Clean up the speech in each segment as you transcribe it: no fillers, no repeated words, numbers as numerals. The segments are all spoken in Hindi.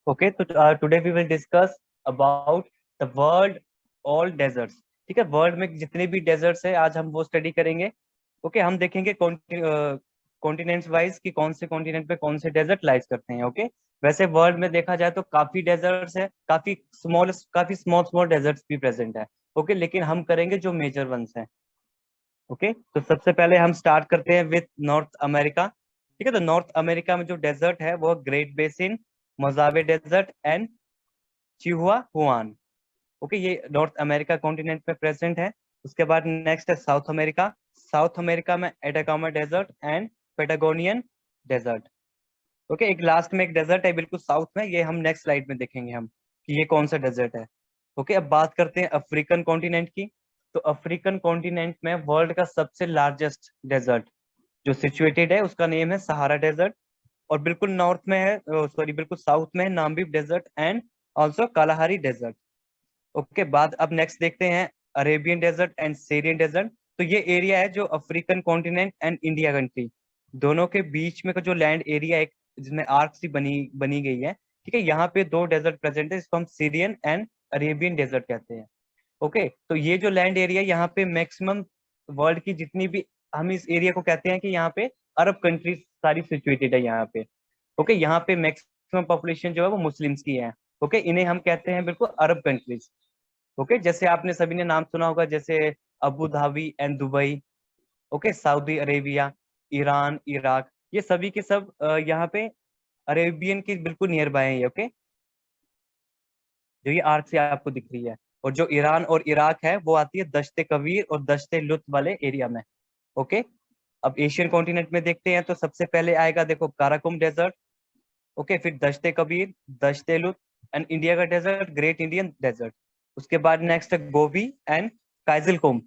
ओके, तो today we will discuss about the world all deserts. ठीक है, वर्ल्ड में जितने भी डेजर्ट्स है आज हम वो स्टडी करेंगे। ओके, हम देखेंगे कॉन्टिनेंट्स वाइज कि कौन से कॉन्टिनेंट पे कौन से डेजर्ट लाइज करते हैं। ओके, वैसे वर्ल्ड में देखा जाए तो काफी डेजर्ट्स है, काफी स्मॉल स्मॉल डेजर्ट्स भी प्रेजेंट है। ओके, लेकिन हम करेंगे जो मेजर वंस हैं। ओके, तो सबसे पहले हम स्टार्ट करते हैं विथ नॉर्थ अमेरिका। ठीक है, तो नॉर्थ अमेरिका में जो डेजर्ट है वो Great Basin, Mojave desert and Chihuahuan. Okay, ये नॉर्थ अमेरिका कॉन्टिनेंट में प्रेजेंट है। उसके बाद नेक्स्ट है साउथ अमेरिका। साउथ अमेरिका में Atacama desert and Patagonian desert. Okay, एक लास्ट में एक डेजर्ट है बिल्कुल साउथ में, ये हम नेक्स्ट स्लाइड में देखेंगे हम कि ये कौन सा डेजर्ट है। ओके, अब बात करते हैं अफ्रीकन कॉन्टिनेंट की। तो अफ्रीकन कॉन्टिनेंट में वर्ल्ड का सबसे लार्जेस्ट डेजर्ट जो सिचुएटेड है उसका नेम है सहारा डेजर्ट। और बिल्कुल नॉर्थ में है, सॉरी बिल्कुल साउथ में है Namib desert and also Kalahari desert. Okay, बाद अब नेक्स्ट देखते हैं Arabian desert and Syrian desert. तो ये एरिया है जो African continent and India country दोनों के बीच में का जो लैंड एरिया है जिसमें आर्क सी बनी बनी गई है। ठीक है, यहाँ पे दो डेजर्ट प्रेजेंट है जिसको हम सीरियन एंड अरेबियन डेजर्ट कहते हैं। ओके, तो ये जो लैंड एरिया यहाँ पे मैक्सिमम वर्ल्ड की जितनी भी, हम इस एरिया को कहते हैं कि यहाँ पे अरब कंट्रीज सारी सिचुएटेड है यहाँ पे। ओके, यहाँ पे मैक्सिमम पॉपुलेशन जो है वो मुस्लिम्स की है। ओके, इन्हें हम कहते हैं बिल्कुल अरब कंट्रीज। ओके, जैसे आपने सभी ने नाम सुना होगा जैसे Abu Dhabi and Dubai. Okay, Saudi Arabia, Iran, Iraq, ये सभी के सब यहाँ पे अरेबियन के बिल्कुल नियर बाय है। ओके, जो ये आर्क से आपको दिख रही है। और जो ईरान और इराक है वो आती है दश्ते कबीर और दश्ते लुत वाले एरिया में। ओके, अब एशियन कॉन्टिनेंट में देखते हैं तो सबसे पहले आएगा देखो काराकुम डेजर्ट। ओके, फिर Dasht-e Kavir, Dasht-e Lut and India का डेजर्ट ग्रेट इंडियन डेजर्ट। उसके बाद नेक्स्ट है गोबी एंड काइजलकुम।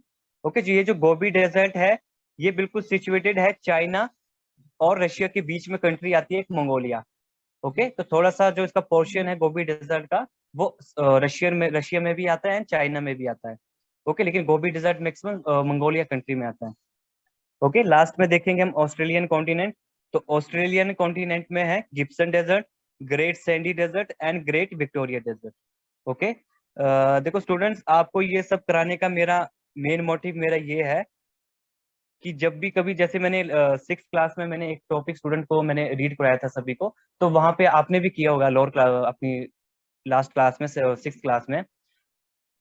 ओके, जो ये जो गोबी डेजर्ट है ये बिल्कुल सिचुएटेड है चाइना और रशिया के बीच में कंट्री आती है एक मंगोलिया। ओके, तो थोड़ा सा जो इसका पोर्शन है गोबी डेजर्ट का वो रशिया में भी आता है एंड चाइना में भी आता है। ओके, लेकिन Gobi desert maximum Mongolia country में आता है। ओके, लास्ट में देखेंगे हम ऑस्ट्रेलियन कॉन्टिनेंट। तो ऑस्ट्रेलियन कॉन्टिनेंट में है Gibson desert, Great Sandy desert and Great Victoria desert. Okay, देखो स्टूडेंट्स, आपको ये सब कराने का मेरा मेन मोटिव मेरा ये है कि जब भी कभी, जैसे मैंने सिक्स क्लास में मैंने एक टॉपिक स्टूडेंट को मैंने रीड कराया था सभी को, तो वहां पे आपने भी किया होगा लोअर क्लास अपनी लास्ट क्लास में, सिक्स क्लास में।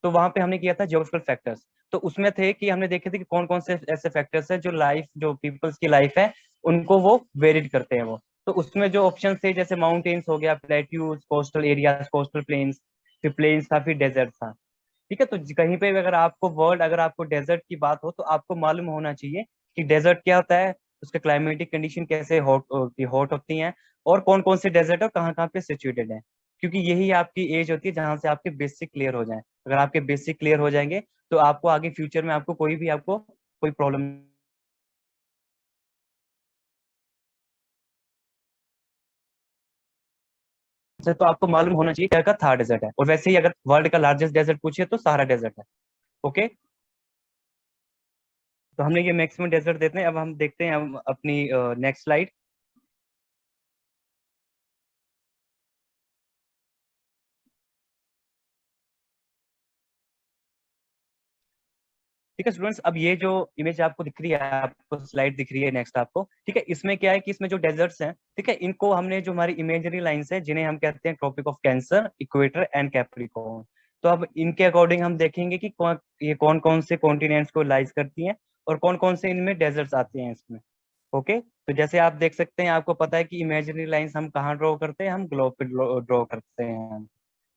तो वहां पे हमने किया था जियोग्राफिकल फैक्टर्स। तो उसमें थे कि हमने देखे थे कि कौन कौन से ऐसे फैक्टर्स हैं जो लाइफ, जो पीपल्स की लाइफ है उनको वो वेरिड करते हैं वो। तो उसमें जो ऑप्शन थे जैसे माउंटेन्स हो गया, plateaus, coastal areas, coastal planes, फिर प्लेन्स था, फिर डेजर्ट था। ठीक है, तो कहीं पे भी अगर आपको वर्ल्ड, अगर आपको डेजर्ट की बात हो तो आपको मालूम होना चाहिए कि डेजर्ट क्या होता है, उसका क्लाइमेटिक कंडीशन कैसे हॉट होती हैं, और कौन कौन से डेजर्ट और कहाँ कहाँ पे सिचुएटेड है। क्योंकि यही आपकी एज होती है जहां से आपके बेसिक क्लियर हो जाए। अगर आपके बेसिक क्लियर हो जाएंगे तो आपको आगे फ्यूचर में आपको कोई भी आपको कोई प्रॉब्लम से, तो आपको मालूम होना चाहिए क्या का थार डेजर्ट है। और वैसे ही अगर वर्ल्ड का लार्जेस्ट डेजर्ट पूछे तो सहारा डेजर्ट है। ओके, तो हमने ये मैक्सिमम डेजर्ट देते हैं। अब हम देखते हैं हम अपनी नेक्स्ट स्लाइड। ठीक है स्टूडेंट्स, अब ये जो इमेज आपको दिख रही है, आपको स्लाइड दिख रही है नेक्स्ट आपको, ठीक है, इसमें क्या है कि इसमें जो डेजर्ट्स हैं, ठीक है, इनको हमने जो हमारी इमेजरी लाइंस है जिन्हें हम कहते हैं Tropic of Cancer, equator and Capricorn. तो अब इनके अकॉर्डिंग हम देखेंगे कि ये कौन कौन से कॉन्टिनेंट्स को लाइज करती हैं और कौन कौन से इनमें डेजर्ट्स आते हैं इसमें। ओके, तो जैसे आप देख सकते हैं, आपको पता है कि इमेजरी लाइंस हम कहाँ ड्रॉ करते हैं, हम ग्लोब पे ड्रॉ करते हैं।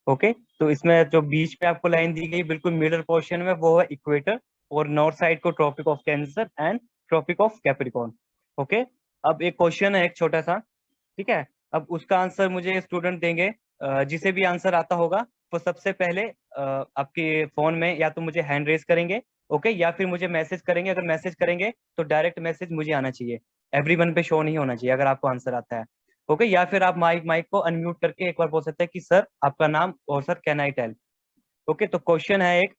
ओके, तो इसमें जो बीच पे आपको लाइन दी गई बिल्कुल मिडल पोर्शन में वो है इक्वेटर, और नॉर्थ साइड को Tropic of Cancer and tropic of Capricorn. Okay, अब एक क्वेश्चन है एक छोटा सा। ठीक है, अब उसका आंसर मुझे स्टूडेंट देंगे। जिसे भी आंसर आता होगा वो सबसे पहले आपके फोन में या तो मुझे हैंड रेज करेंगे, ओके, या फिर मुझे मैसेज करेंगे। अगर मैसेज करेंगे तो डायरेक्ट मैसेज मुझे आना चाहिए, एवरीवन पे शो नहीं होना चाहिए अगर आपको आंसर आता है। ओके, या फिर आप माइक माइक को अनम्यूट करके एक बार बोल सकते हैं कि सर आपका नाम और sir can I tell. Okay, तो क्वेश्चन है एक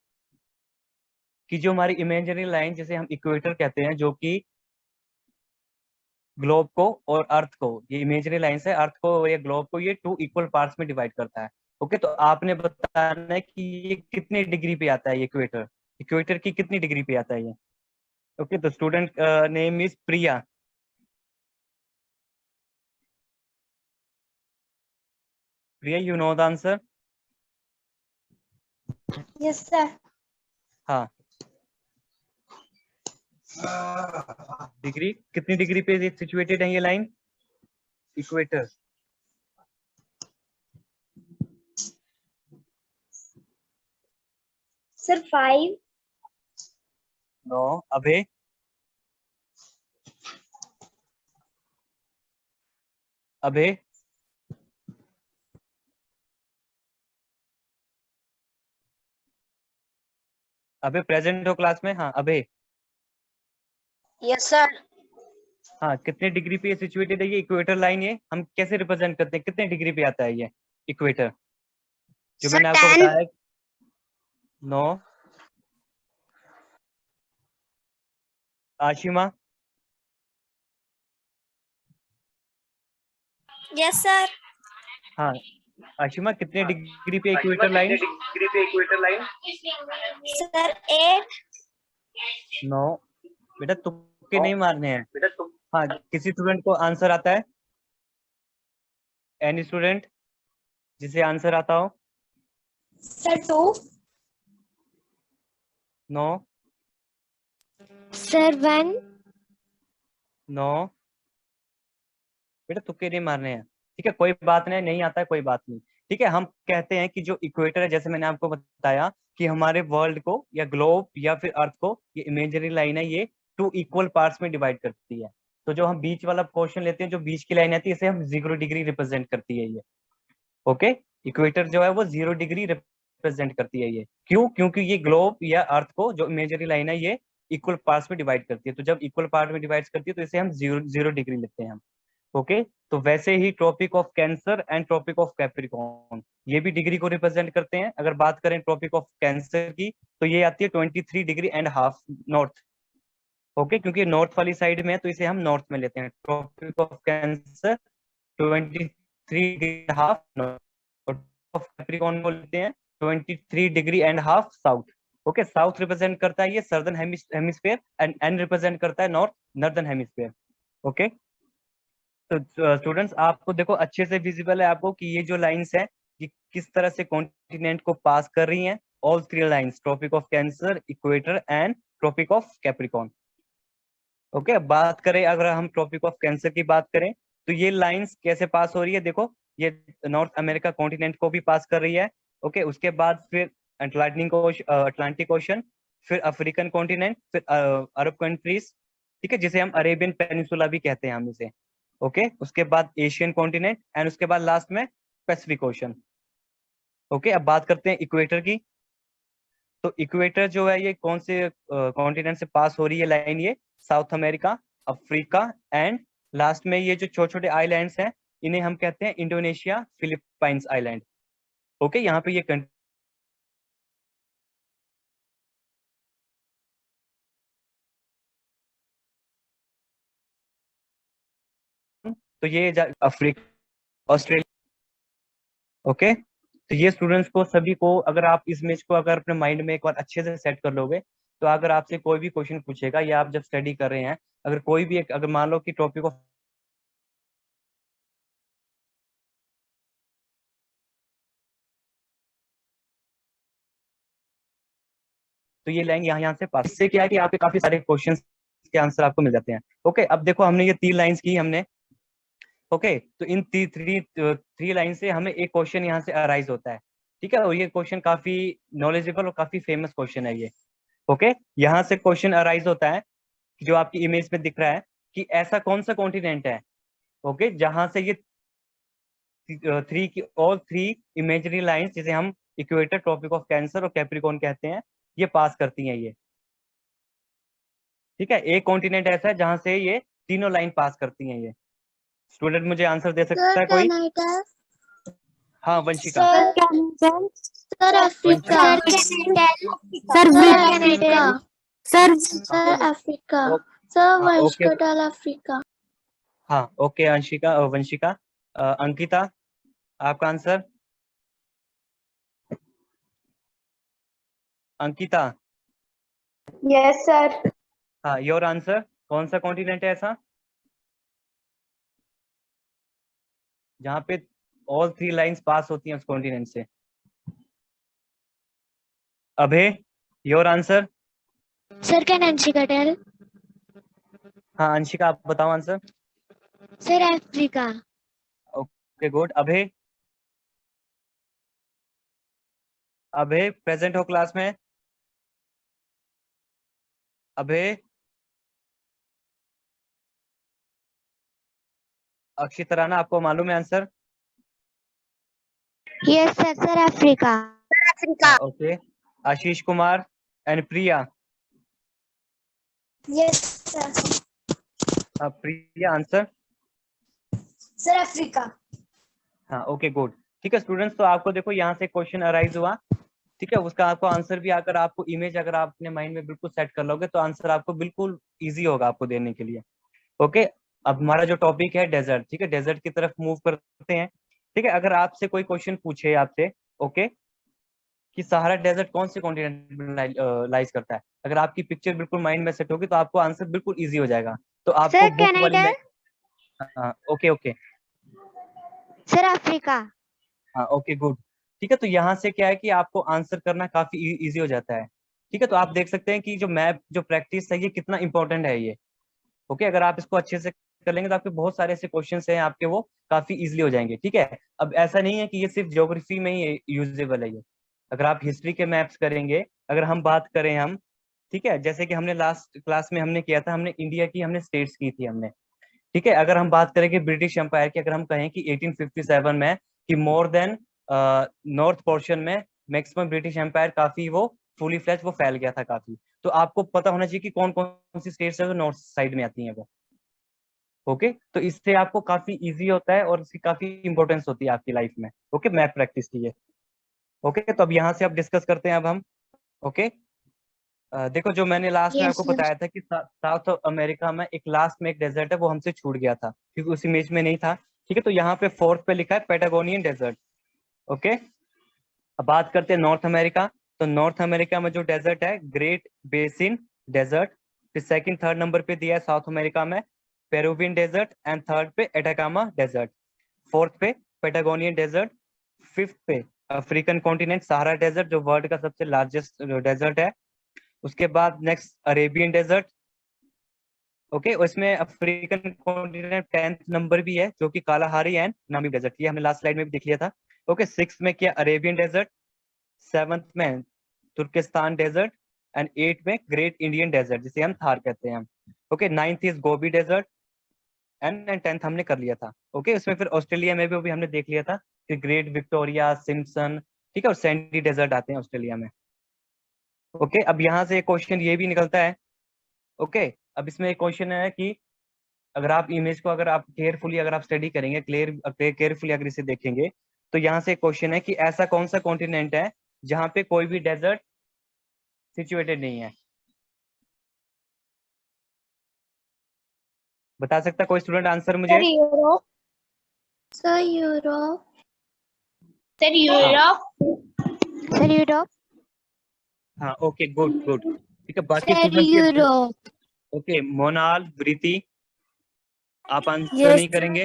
कि जो हमारी इमेजिनरी लाइन जिसे हम इक्वेटर कहते हैं, जो कि ग्लोब को और अर्थ को, ये इमेजिनरी लाइंस है, अर्थ को और ये ग्लोब को ये 2 इक्वल पार्ट्स में डिवाइड करता है। ओके, तो आपने बताना है कि ये कितने डिग्री पे आता है, ये इक्वेटर, इक्वेटर की कितनी डिग्री पे आता है ये। ओके, तो student name is Priya. Priya, you know the answer? Yes, sir. हाँ, डिग्री कितनी डिग्री पे सिचुएटेड है ये लाइन, इक्वेटर? Sir, 5. नो, अबे अबे अबे प्रेजेंट हो क्लास में? हाँ अबे, Yes, sir. हाँ कितने डिग्री पे सिचुएटेड है ये इक्वेटर लाइन, ये हम कैसे रिप्रेजेंट करते हैं, कितने डिग्री पे आता है ये इक्वेटर, जो Sir, मैंने आपको 10. बताया? नो, आशिमा? Yes, sir. हाँ आशिमा, कितने डिग्री पे इक्वेटर लाइन? Sir, 8. नो बेटा, तुक्के नहीं मारने हैं। हाँ, किसी स्टूडेंट को आंसर आता है? एनी स्टूडेंट जिसे आंसर आता हो? Sir, 2. No, Sir, 1. नो बेटा, तुक्के नहीं मारने हैं। ठीक है, कोई बात नहीं, नहीं आता है कोई बात नहीं। ठीक है, हम कहते हैं कि जो इक्वेटर है, जैसे मैंने आपको बताया कि हमारे वर्ल्ड को या ग्लोब या फिर अर्थ को, ये इमेजिनरी लाइन है, ये 2 इक्वल पार्ट्स में डिवाइड करती है। तो जो हम बीच वाला पोर्शन लेते हैं, जो बीच की लाइन आती है, इसे हम 0 डिग्री रिप्रेजेंट करती है ये। ओके, इक्वेटर जो है वो 0 डिग्री रिप्रेजेंट करती है ये। क्यों? क्योंकि ये ग्लोब या अर्थ को, जो इमेजिनरी लाइन है, ये इक्वल पार्ट्स में डिवाइड करती है। तो जब इक्वल पार्ट में डिवाइड करती है तो इसे हम 0 डिग्री लेते हैं हम। ओके, तो वैसे ही tropic of Cancer and tropic of Capricorn, ये भी डिग्री को रिप्रेजेंट करते हैं। अगर बात करें ट्रॉपिक ऑफ कैंसर की, तो ये आती है 23 degree and half north. Okay, क्योंकि नॉर्थ वाली साइड में है तो इसे हम नॉर्थ में लेते हैं। Tropic of Cancer 23 degree half north, और ऑफ कैप्रिकॉर्न को लेते हैं 23 degree and half south. Okay, south represent करता है ये southern hemisphere and N represent करता है नॉर्थ नॉर्दर्न हेमिस्फेयर। ओके, तो स्टूडेंट्स आपको देखो अच्छे से विजिबल है आपको कि ये जो लाइंस है ये किस तरह से कॉन्टिनेंट को पास कर रही हैं। All 3 lines, Tropic of Cancer, equator and tropic of Capricorn. Okay, अब बात करें, अगर हम ट्रॉपिक ऑफ कैंसर की बात करें, तो ये लाइंस कैसे पास हो रही है, देखो ये नॉर्थ अमेरिका कॉन्टिनेंट को भी पास कर रही है। ओके, उसके बाद फिर अटलांटिक ओशन, फिर अफ्रीकन कॉन्टिनेंट, फिर अरब कंट्रीज, ठीक है, जिसे हम अरेबियन पेनिसुला भी कहते हैं हम इसे। ओके, उसके बाद एशियन कॉन्टिनेंट एंड उसके बाद लास्ट में पैसिफिक ओशन। ओके, अब बात करते हैं इक्वेटर की। तो इक्वेटर जो है ये कौन से कॉन्टिनेंट से पास हो रही है लाइन, ये south America, Africa and last में ये जो छोटे छोटे आइलैंड्स हैं, इन्हें हम कहते हैं इंडोनेशिया, फिलीपाइंस आइलैंड। ओके, यहाँ पे ये तो ये अफ्रीका, ऑस्ट्रेलिया। ओके, तो ये स्टूडेंट्स को सभी को, अगर आप इस इमेज को अगर अपने माइंड में एक बार अच्छे से सेट कर लोगे, तो अगर आपसे कोई भी क्वेश्चन पूछेगा या आप जब स्टडी कर रहे हैं, अगर कोई भी एक, अगर मान लो कि टॉपिक ऑफ, तो ये लाइन यहाँ से पास, इससे क्या है कि आपके काफी सारे क्वेश्चंस के आंसर आपको मिल जाते हैं। ओके, अब देखो हमने ये 3 लाइंस की हमने। ओके, तो इन थ्री लाइन से हमें एक क्वेश्चन यहाँ से अराइज होता है। ठीक है, और ये क्वेश्चन काफी नॉलेजेबल और काफी फेमस क्वेश्चन है ये। ओके, यहाँ से क्वेश्चन अराइज होता है जो आपकी इमेज में दिख रहा है कि ऐसा कौन सा कॉन्टिनेंट है, ओके, जहां से ये थ्री की ऑल 3 इमेजिनरी लाइंस, जिसे हम इक्वेटर, ट्रॉपिक ऑफ कैंसर और कैप्रिकॉर्न कहते हैं, ये पास करती हैं ये। ठीक है, एक कॉन्टिनेंट ऐसा है जहां से ये तीनों लाइन पास करती हैं ये। स्टूडेंट मुझे आंसर दे सकता है कोई? हाँ Vanshika. Sir, Africa. Sir, Africa. sir, Sir, Africa. ओ- Sir, हाँ, West ओके, Total Africa. हाँ ओके अंशिका वंशिका अंकिता आपका आंसर। Ankita yes sir. हाँ योर आंसर। कौन सा कॉन्टिनेंट है ऐसा जहाँ पे ऑल 3 लाइंस पास होती हैं उस कॉन्टिनेंट से? Abhay your answer. Sir can Anshika tell? हाँ अंशिका आप बताओ answer. Sir Africa. Okay good. Abhay Abhay present हो क्लास में? अभय अक्षित राणा आपको मालूम है answer? Yes sir, sir Africa. हाँ okay. Ashish Kumar and Priya yes sir. Priya answer. Sir Africa. हाँ ओके गुड। ठीक है स्टूडेंट्स, तो आपको देखो यहाँ से क्वेश्चन अराइज हुआ, ठीक है, उसका आपको आंसर भी अगर आपको इमेज अगर आप अपने माइंड में बिल्कुल सेट कर लोगे तो आंसर आपको बिल्कुल इजी होगा आपको देने के लिए। ओके अब हमारा जो टॉपिक है डेजर्ट, ठीक है, डेजर्ट की तरफ मूव करते हैं। ठीक है अगर आपसे कोई क्वेश्चन पूछे आपसे, ओके, कि सहारा डेजर्ट कौन से कॉन्टिनेंट में लाइज करता है, अगर आपकी पिक्चर बिल्कुल माइंड में सेट होगी तो आपको आंसर बिल्कुल इजी हो जाएगा। तो आपको सर कैन बुक आई वाली tell? Okay okay sir Africa. हाँ ओके गुड। ठीक है तो यहाँ से क्या है कि आपको आंसर करना काफी इजी हो जाता है। ठीक है तो आप देख सकते हैं कि जो मैप जो प्रैक्टिस है ये कितना इंपॉर्टेंट है ये। ओके अगर आप इसको अच्छे से कर लेंगे तो आपके बहुत सारे ऐसे क्वेश्चंस हैं आपके वो काफी इजीली हो जाएंगे। ठीक है अब ऐसा नहीं है कि ये सिर्फ ज्योग्राफी में ही यूजेबल है ये, अगर आप हिस्ट्री के मैप्स करेंगे, अगर हम बात करें हम, ठीक है, जैसे कि हमने लास्ट क्लास में हमने किया था, हमने इंडिया की हमने स्टेट्स की थी हमने। ठीक है अगर हम बात करें कि ब्रिटिश एम्पायर की, अगर हम कहें कि 1857 में कि मोर देन नॉर्थ पोर्शन में मैक्सिमम ब्रिटिश एम्पायर काफी वो फुली फ्लैश वो फैल गया था काफी, तो आपको पता होना चाहिए कि कौन कौन सी स्टेट्स है जो नॉर्थ साइड में आती हैं वो। ओके तो इससे आपको काफी इजी होता है और इसकी काफी इंपॉर्टेंस होती है आपकी लाइफ में। ओके मैथ प्रैक्टिस की है। ओके तो अब यहाँ से आप डिस्कस करते हैं अब हम। ओके देखो जो मैंने लास्ट में यस आपको सर। बताया था कि साउथ अमेरिका में एक लास्ट में एक डेजर्ट है वो हमसे छूट गया था क्योंकि उस इमेज में नहीं था। ठीक है तो यहाँ पे फोर्थ पे लिखा है पेटागोनियन डेजर्ट। ओके अब बात करते हैं नॉर्थ अमेरिका। तो नॉर्थ अमेरिका में जो डेजर्ट है ग्रेट बेसिन डेजर्ट, फिर सेकंड थर्ड नंबर पे दिया है साउथ अमेरिका में पेरुवियन डेजर्ट, एंड थर्ड पे एटाकामा डेजर्ट, फोर्थ पे पेटागोनियन डेजर्ट, फिफ्थ पे अफ्रीकन कॉन्टिनेंट सहारा डेजर्ट जो वर्ल्ड का सबसे लार्जेस्ट डेजर्ट है, उसके बाद नेक्स्ट अरेबियन डेजर्ट। ओके उसमें अफ्रीकन कॉन्टिनेंट 10th नंबर भी है जो कि कालाहारी एंड नामी डेजर्ट, ये हमने लास्ट स्लाइड में भी देख लिया था। ओके सिक्स में किया अरेबियन डेजर्ट, सेवंथ में तुर्किस्तान डेजर्ट, एंड एट में ग्रेट इंडियन डेजर्ट जिसे हम थार कहते हैं हम। Okay ninth is Gobi desert, and 10th हमने कर लिया था। ओके उसमें फिर ऑस्ट्रेलिया में भी हमने देख लिया था कि ग्रेट विक्टोरिया सिम्पसन, ठीक है, और सैंडी डेजर्ट आते हैं ऑस्ट्रेलिया में। ओके अब यहाँ से एक क्वेश्चन ये भी निकलता है। ओके अब इसमें एक क्वेश्चन है कि अगर आप इमेज को अगर आप केयरफुली अगर आप स्टडी करेंगे केयरफुली अगर इसे देखेंगे तो यहाँ से क्वेश्चन है कि ऐसा कौन सा कॉन्टिनेंट है जहाँ पे कोई भी डेजर्ट सिचुएटेड नहीं है? बता सकता कोई स्टूडेंट आंसर मुझे? Sir Europe. Sir Europe. Sir हाँ यूरोप। Sir Europe. हाँ ओके गुड गुड। ठीक है बाकी सर स्टूडेंट्स ये यूरोप। ओके मोनाल वृति आप आंसर यस नहीं करेंगे,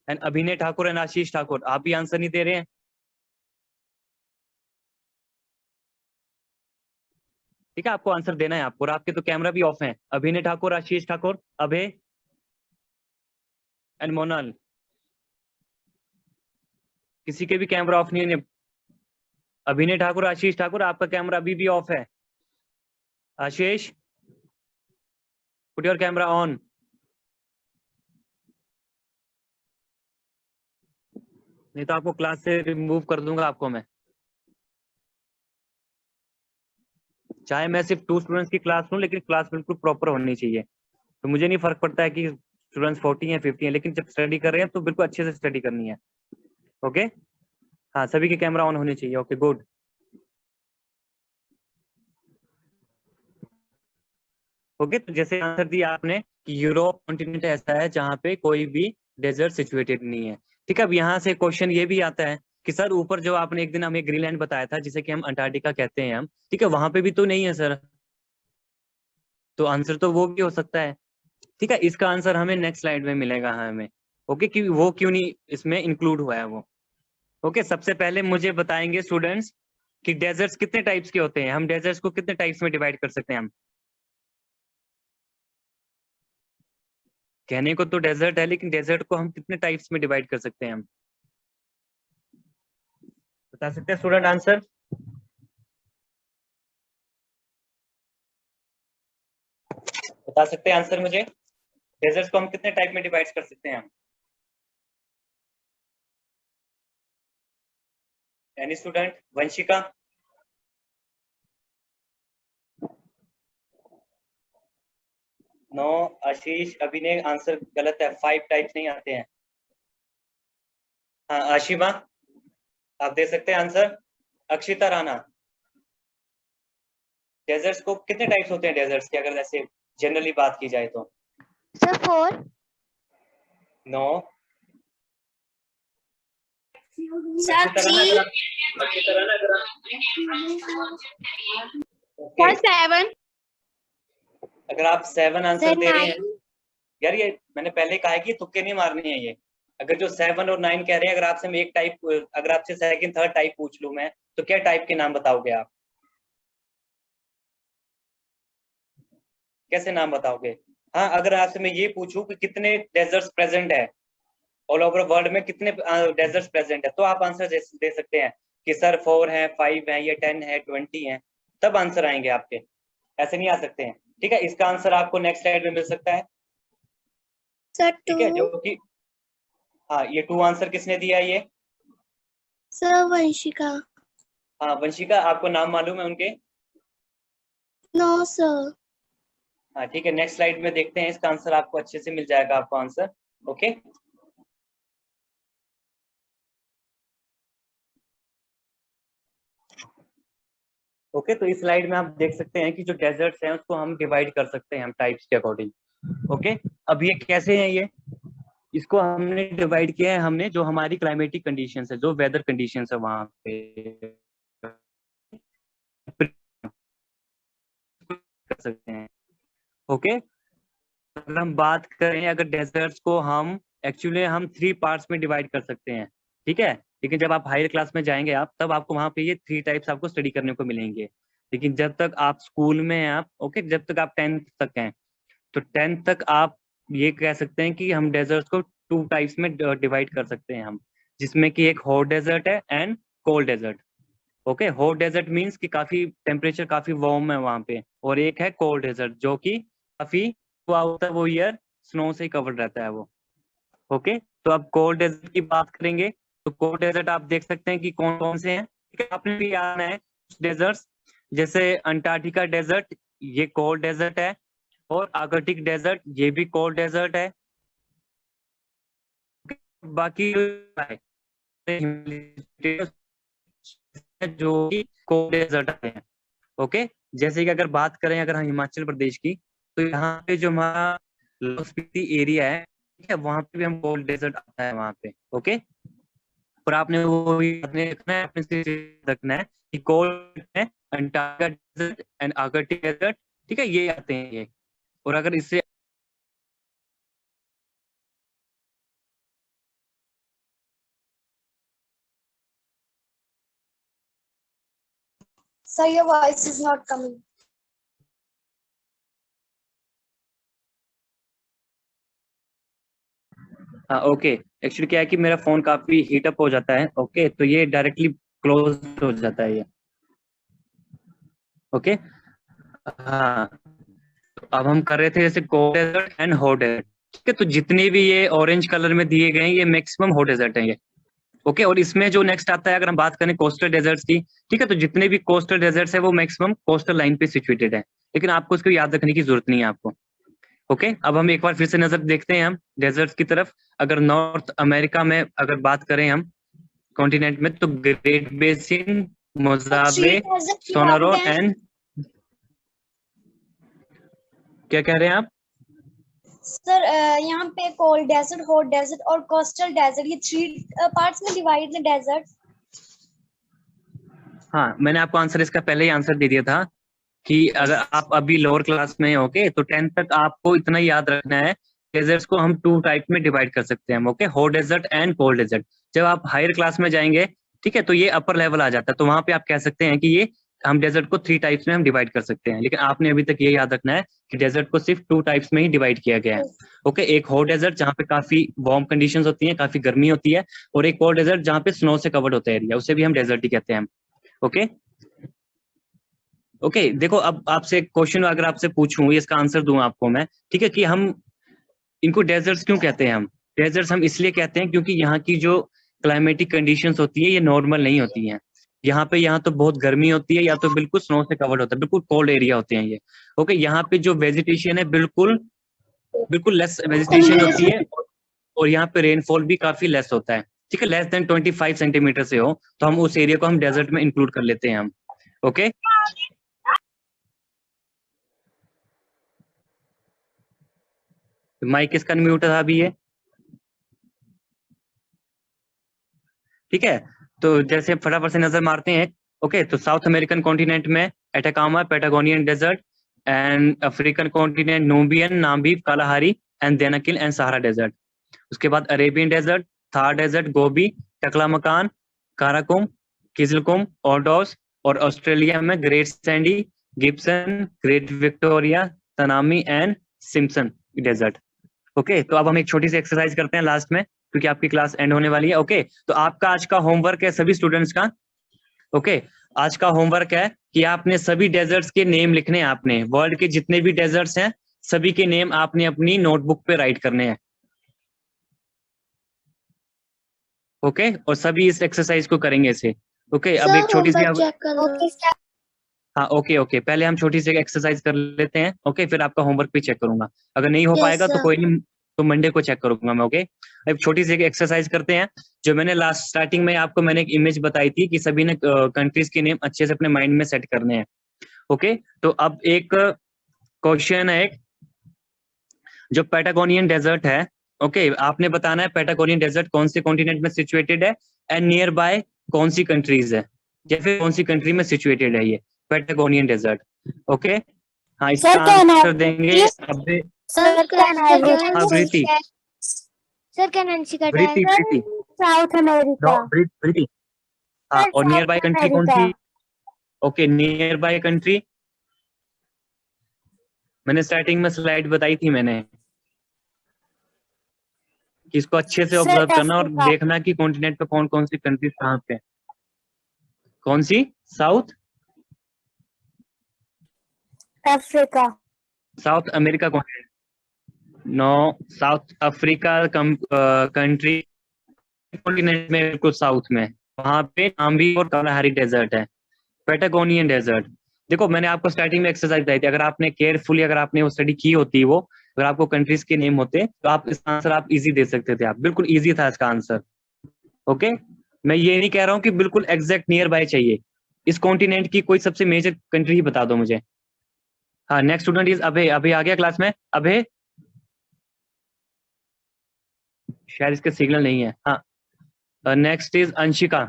एंड अभिनय ठाकुर एंड आशीष ठाकुर आप भी आंसर नहीं दे रहे हैं। ठीक है आपको आंसर देना है आपको, और आपके तो कैमरा भी ऑफ है। अभिनय ठाकुर आशीष ठाकुर अभय एंड मोनाल, किसी के भी कैमरा ऑफ नहीं है। अभिनय ठाकुर आशीष ठाकुर आपका कैमरा अभी भी ऑफ है। आशीष पुट योर कैमरा ऑन। नहीं तो आपको क्लास से रिमूव कर दूंगा आपको मैं, चाहे मैं सिर्फ 2 स्टूडेंट्स की क्लास लूं लेकिन क्लास बिल्कुल प्रॉपर होनी चाहिए। तो मुझे नहीं फर्क पड़ता है कि स्टूडेंट्स 40 हैं 50 हैं, लेकिन जब स्टडी कर रहे हैं तो बिल्कुल अच्छे से स्टडी करनी है। ओके हाँ सभी के कैमरा ऑन होने चाहिए। Okay good. ओके, तो जैसे आंसर दिया आपने कि यूरोप कॉन्टिनेंट ऐसा है जहाँ पे कोई भी डेजर्ट सिचुएटेड नहीं है। ठीक है, अब यहाँ से क्वेश्चन ये भी आता है कि सर ऊपर जो आपने एक दिन हमें ग्रीनलैंड बताया था जिसे कि हम अंटार्कटिका कहते हैं हम, ठीक है, वहां पे भी तो नहीं है सर, तो आंसर तो वो भी हो सकता है। ठीक है, इसका आंसर हमें नेक्स्ट स्लाइड में मिलेगा हमें। ओके, कि वो क्यों नहीं इसमें इंक्लूड हुआ है वो। ओके, सबसे पहले मुझे बताएंगे स्टूडेंट्स कि डेजर्ट्स कितने टाइप्स के होते हैं, हम डेजर्ट्स को कितने टाइप्स में डिवाइड कर सकते हैं हम। कहने को तो डेजर्ट है, लेकिन डेजर्ट को हम कितने टाइप्स में डिवाइड कर सकते हैं हम, बता सकते हैं स्टूडेंट आंसर। बता सकते हैं आंसर मुझे, डेजर्ट्स को हम कितने टाइप में डिवाइड कर सकते हैं हम। Any student? Vanshika? No. Ashish, Abhinay, answer गलत है, 5 टाइप्स नहीं आते हैं। हाँ आशिमा, आप दे सकते हैं आंसर। अक्षिता राणा, डेजर्ट्स को कितने टाइप्स होते हैं डेजर्ट्स के, अगर ऐसे जनरली बात की जाए तो। सर 4. नो। साक्षी। Okay, 7. अगर आप 7 आंसर सर दे रहे हैं 9. यार, ये मैंने पहले कहा है कि तुक्के नहीं मारने हैं ये। अगर जो 7 और 9 कह रहे हैं, अगर आपसे मैं एक टाइप, अगर आपसे सेकंड थर्ड टाइप पूछ लूं मैं, तो क्या टाइप के नाम बताओगे आप, कैसे नाम बताओगे। हाँ, अगर आपसे मैं ये पूछूं कि कितने डेजर्ट्स प्रेजेंट है ऑल ओवर वर्ल्ड में, कितने डेजर्ट्स प्रेजेंट है, तो आप आंसर दे सकते हैं कि सर 4 है, 5 है, या 10 है, 20 है, तब आंसर आएंगे आपके, ऐसे नहीं आ सकते हैं। ठीक है, इसका आंसर आपको नेक्स्ट स्लाइड में मिल सकता है। सर ठीक है, 2. जो कि हाँ, ये 2 आंसर किसने दिया है ये। सर वंशिका. हाँ वंशिका, आपको नाम मालूम है उनके। No sir. हाँ ठीक है, नेक्स्ट स्लाइड में देखते हैं, इसका आंसर आपको अच्छे से मिल जाएगा आपको आंसर। ओके, ओके, तो इस स्लाइड में आप देख सकते हैं कि जो डेजर्ट्स हैं उसको हम डिवाइड कर सकते हैं हम टाइप्स के अकॉर्डिंग। ओके, अब ये कैसे है ये, इसको हमने डिवाइड किया है, हमने जो हमारी क्लाइमेटिक कंडीशंस है, जो वेदर कंडीशंस है वहां पे कर सकते हैं। ओके, अगर हम बात करें, अगर डेजर्ट्स को हम एक्चुअली हम 3 पार्ट्स में डिवाइड कर सकते हैं। ठीक है, लेकिन जब आप हायर क्लास में जाएंगे आप, तब आपको वहां पे ये 3 टाइप्स आपको स्टडी करने को मिलेंगे। लेकिन जब तक आप स्कूल में हैं आप, ओके, जब तक आप 10th तक हैं, तो 10th तक आप ये कह सकते हैं कि हम डेजर्ट्स को 2 टाइप्स में डिवाइड कर सकते हैं हम, जिसमें कि एक हॉट डेजर्ट है and cold desert. Okay, hot desert means कि काफी टेम्परेचर काफी वार्म है वहां पे, और एक है कोल्ड डेजर्ट जो कि काफी होता है वो ईयर स्नो से कवर्ड रहता है वो। ओके, तो अब कोल्ड डेजर्ट की बात करेंगे, तो कोल्ड डेजर्ट आप देख सकते हैं कि कौन कौन से हैं। ठीक है, आपने भी आना है डेजर्ट्स, जैसे अंटार्कटिका डेजर्ट, ये कोल्ड डेजर्ट है, और आर्कटिक डेजर्ट, ये भी कोल्ड डेजर्ट है। बाकी जो कि कोल्ड डेजर्ट हैं। ओके, जैसे कि अगर बात करें अगर हम हिमाचल प्रदेश की, तो यहाँ पे जो हमारा लाहौल स्पीति एरिया है, ठीक है, वहाँ पे भी हम कोल्ड डेजर्ट आता है वहाँ पे। ओके, और आपने वो याद रखना है, अपने से रखना है कि कोल्ड है Antarctica desert and Arctic desert. ठीक है, ये आते हैं ये, और अगर इससे Sir, your voice is not coming. हाँ ओके, एक्चुअली क्या है कि मेरा फोन काफी हीट अप हो जाता है। ओके, तो ये डायरेक्टली क्लोज हो जाता है ये। ओके, हाँ, तो अब हम कर रहे थे जैसे cold desert and hot desert. ठीक है, तो जितने भी ये ऑरेंज कलर में दिए गए हैं ये मैक्सिमम हॉट डेजर्ट है ये। ओके, और इसमें जो नेक्स्ट आता है, अगर हम बात करें कोस्टल डेजर्ट्स की, ठीक है, तो जितने भी कोस्टल डेजर्ट्स है वो मैक्सिमम कोस्टल लाइन पे सिचुएटेड है, लेकिन आपको उसको याद रखने की जरूरत नहीं है आपको। ओके, अब हम एक बार फिर से नजर देखते हैं हम डेजर्ट्स की तरफ। अगर नॉर्थ अमेरिका में अगर बात करें हम कॉन्टिनेंट में, तो ग्रेट बेसिन, मोजावे, सोनारो एंड क्या कह रहे हैं आप? सर यहाँ पे कोल्ड डेजर्ट, हॉट डेजर्ट और कोस्टल डेजर्ट, ये 3 पार्ट्स में डिवाइड है डेजर्ट। हाँ, मैंने आपको आंसर इसका पहले ही आंसर दे दिया था कि अगर आप अभी लोअर क्लास में हैं, ओके, तो 10th तक आपको इतना याद रखना है, डेजर्ट्स को हम 2 टाइप में डिवाइड कर सकते हैं, okay, hot desert and cold desert. जब आप हायर क्लास में जाएंगे, ठीक है, तो ये अपर लेवल आ जाता है, तो वहां पे आप कह सकते हैं कि ये हम डेजर्ट को 3 टाइप्स में हम डिवाइड कर सकते हैं। लेकिन आपने अभी तक ये याद रखना है कि डेजर्ट को सिर्फ 2 टाइप्स में ही डिवाइड किया गया है, ओके। एक हॉट डेजर्ट जहाँ पे काफी वार्म कंडीशंस होती हैं, काफी गर्मी होती है, और एक कोल्ड डेजर्ट जहाँ पे स्नो से कवर्ड होता है एरिया, उसे भी हम डेजर्ट ही कहते हैं, ओके। ओके, देखो अब आपसे एक क्वेश्चन अगर आपसे पूछूं, इसका आंसर दूं आपको मैं, ठीक है, कि हम इनको डेजर्ट्स क्यों कहते हैं? हम डेजर्ट्स हम इसलिए कहते हैं क्योंकि यहाँ की जो क्लाइमेटिक कंडीशंस होती है ये नॉर्मल नहीं होती हैं। यहाँ तो बहुत गर्मी होती है, या तो बिल्कुल स्नो से कवर्ड होता है, बिल्कुल कोल्ड एरिया होते हैं ये, ओके। यहाँ पे जो वेजिटेशन है बिल्कुल बिल्कुल लेस वेजिटेशन होती है, और यहाँ पे रेनफॉल भी काफी लेस होता है, ठीक है, लेस देन 25 सेंटीमीटर से हो, तो हम उस एरिया को हम डेजर्ट में इंक्लूड कर लेते हैं हम, ओके। माइक किसका म्यूट था अभी ये? ठीक है, तो जैसे फटाफट से नजर मारते हैं, ओके, तो साउथ अमेरिकन कॉन्टिनेंट में Atacama Patagonian desert, and African continent Nubian Namib Kalahari and Danakil and Sahara desert. उसके बाद Arabian desert, Thar desert, Gobi, Taklamakan, Karakum, Kyzylkum, Ordos, और ऑस्ट्रेलिया में Great Sandy, Gibson, Great Victoria, Tanami and Simpson desert, okay. तो अब हम एक छोटी सी एक्सरसाइज करते हैं लास्ट में, क्योंकि आपकी क्लास एंड होने वाली है, ओके। तो आपका आज का होमवर्क है सभी स्टूडेंट्स का, ओके। आज का होमवर्क है कि आपने सभी डेजर्ट्स के नेम लिखने हैं, आपने वर्ल्ड के जितने भी डेजर्ट्स हैं सभी के नेम आपने अपनी नोटबुक पे राइट करने हैं, ओके। और सभी इस एक्सरसाइज को करेंगे इसे, ओके। अब एक छोटी सी चेक करो। हाँ, ओके ओके, पहले हम छोटी सी एक्सरसाइज कर लेते हैं, ओके, फिर आपका होमवर्क भी चेक करूंगा। अगर नहीं हो Yes, पाएगा तो sir. कोई नहीं, तो मंडे को चेक करूंगा मैं, ओके। अब छोटी सी एक्सरसाइज करते हैं, जो मैंने लास्ट स्टार्टिंग में आपको मैंने एक इमेज बताई थी कि सभी ने कंट्रीज के नेम अच्छे से अपने माइंड में सेट करने हैं, ओके। तो अब एक क्वेश्चन है, एक जो पैटागोनियन डेजर्ट है, ओके, आपने बताना है पैटागोनियन डेजर्ट कौन से कॉन्टिनेंट में सिचुएटेड है, एंड नियर बाय कौन सी कंट्रीज है, या फिर कौन सी कंट्री में सिचुएटेड है ये पैटागोनियन डेजर्ट, ओके। हाँ, इसका आंसर देंगे अभी। सर कैन आई हाँ, Preeti, sir can Anshika Preeti, Preeti, South America Preeti, हाँ, और नियर बाय कंट्री कौन सी? ओके, नियर बाय कंट्री मैंने स्टार्टिंग में स्लाइड बताई थी मैंने, कि इसको अच्छे से ऑब्जर्व करना और देखना कि कॉन्टिनेंट पे कौन कौन सी कंट्रीज कहाँ पे, कौन सी? South Africa South America continent, no, South Africa country continent में बिल्कुल साउथ में, वहां पे नाम्बी और कालाहारी डेजर्ट है, पैटागोनियन डेजर्ट। देखो मैंने आपको स्टार्टिंग में एक्सरसाइज बताई थी, अगर आपने केयरफुली अगर आपने वो स्टडी की होती, वो अगर आपको कंट्रीज के नेम होते तो आप इसका आंसर आप इजी दे सकते थे, आप बिल्कुल इजी था इसका आंसर, ओके। मैं ये नहीं कह रहा हूँ कि बिल्कुल एग्जैक्ट नियर बाय चाहिए, इस कॉन्टिनेंट की कोई सबसे मेजर कंट्री ही बता दो मुझे। हाँ, नेक्स्ट स्टूडेंट इज अभय। अभय आ गया क्लास में? अभय, शायद इसका सिग्नल नहीं है। हाँ, next is Anshika.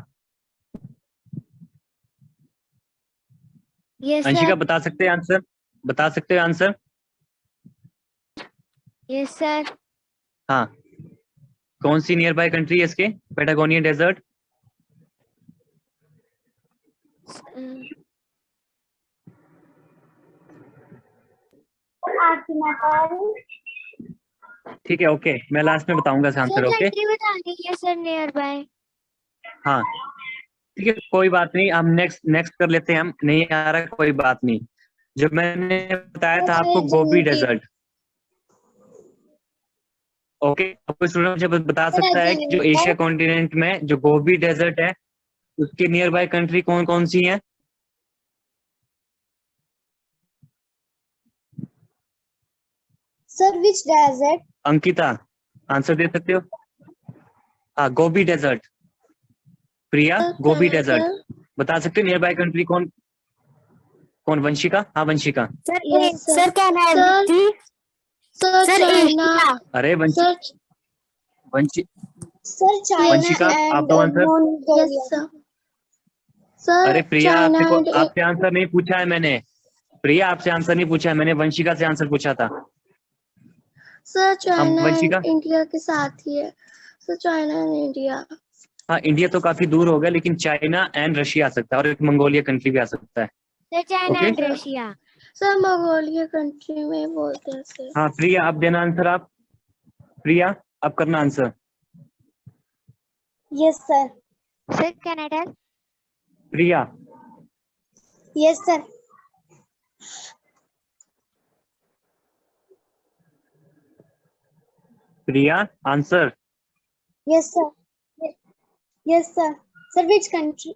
Yes Anshika sir बता सकते हैं आंसर? बता सकते हैं आंसर? यस सर हाँ, कौन सी नियर बाय कंट्री है इसके पैटागोनियन डेजर्ट? ठीक है, ओके, मैं लास्ट में बताऊंगा इसका आंसर, ओके। कंट्री बतानी है सर नियर बाय। हाँ, ठीक है, कोई बात नहीं, हम नेक्स्ट कर लेते हैं, हम नहीं आ रहा कोई बात नहीं। जो मैंने बताया था आपको गोबी डेजर्ट, ओके। आपको स्टूडेंट मुझे बता सकता है कि जो एशिया कॉन्टिनेंट में जो गोबी डेजर्ट है उसके नियर बाय कंट्री कौन कौन सी है? Sir, which desert? Ankita, answer दे सकते हो? हाँ, गोबी डेजर्ट। प्रिया, गोबी डेजर्ट बता सकते हो नियर बाय कंट्री कौन? कौन? वंशिका? हाँ Vanshika. Sir Yes, sir. Sir क्या नाम है Sir. जी? Sir, sir China. एशिया। अरे Sir. वंशी Sir, China वंशिका, आप and दो answer. Mongolia. Yes, sir. Sir, अरे प्रिया, China and आपसे आंसर नहीं पूछा है मैंने। प्रिया, आपसे आंसर नहीं पूछा है मैंने, वंशिका से आंसर पूछा था। Sir, China Vanshika? and India के साथ ही है। Sir, China and India. हाँ, इंडिया तो काफी दूर हो गया, लेकिन चाइना एंड रशिया आ सकता है और एक मंगोलिया कंट्री भी आ सकता है। Sir China Okay. And Russia. Sir, Mongolia country में बोलते हैं sir. हाँ प्रिया, आप देना आंसर। आप प्रिया, आप करना answer. Yes, sir. Sir Canada. Priya, Yes, sir. Priya answer. Yes, sir. Yes, sir. Sir, which country?